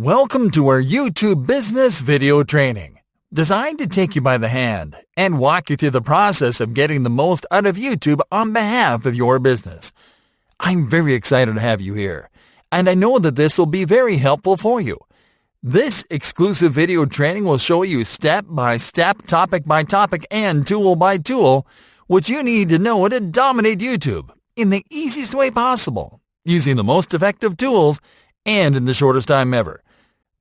Welcome to our YouTube business video training, designed to take you by the hand and walk you through the process of getting the most out of YouTube on behalf of your business. I'm very excited to have you here, and I know that this will be very helpful for you. This exclusive video training will show you step by step, topic by topic, and tool by tool what you need to know to dominate YouTube in the easiest way possible, using the most effective tools and in the shortest time ever.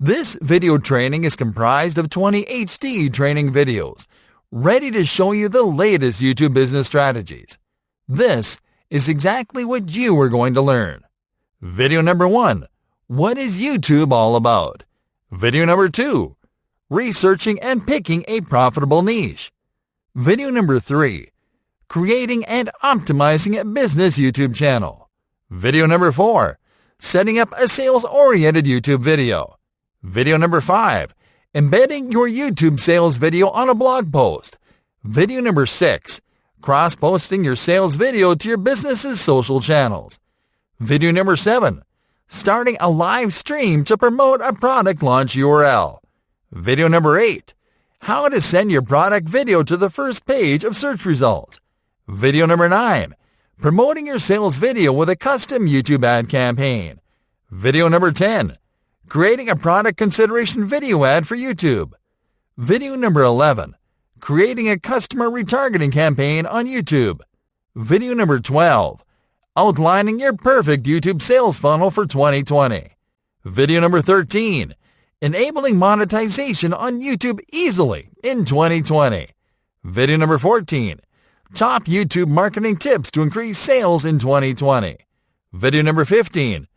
This video training is comprised of 20 HD training videos, ready to show you the latest YouTube business strategies. This is exactly what you are going to learn. Video number 1, what is YouTube all about? Video number 2, researching and picking a profitable niche. Video number 3, creating and optimizing a business YouTube channel. Video number 4, setting up a sales-oriented YouTube video. Video number 5, embedding your YouTube sales video on a blog post. Video number 6, cross-posting your sales video to your business's social channels. Video number 7, starting a live stream to promote a product launch URL. Video number 8, how to send your product video to the first page of search results. Video number 9, promoting your sales video with a custom YouTube ad campaign. Video number 10, creating a product consideration video ad for YouTube. Video number 11, creating a customer retargeting campaign on YouTube. Video number 12, outlining your perfect YouTube sales funnel for 2020. Video number 13, enabling monetization on YouTube easily in 2020. Video number 14, top YouTube marketing tips to increase sales in 2020. Video number 15,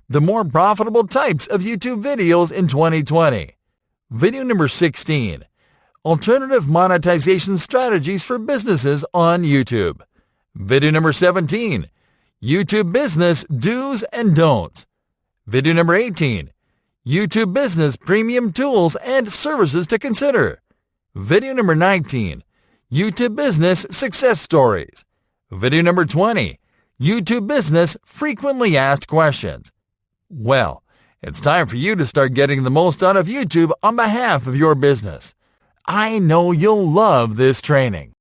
the more profitable types of YouTube videos in 2020. Video number 16, alternative monetization strategies for businesses on YouTube. Video number 17, YouTube business do's and don'ts. Video number 18, YouTube business premium tools and services to consider. Video number 19, YouTube business success stories. Video number 20, YouTube business frequently asked questions. Well, it's time for you to start getting the most out of YouTube on behalf of your business. I know you'll love this training.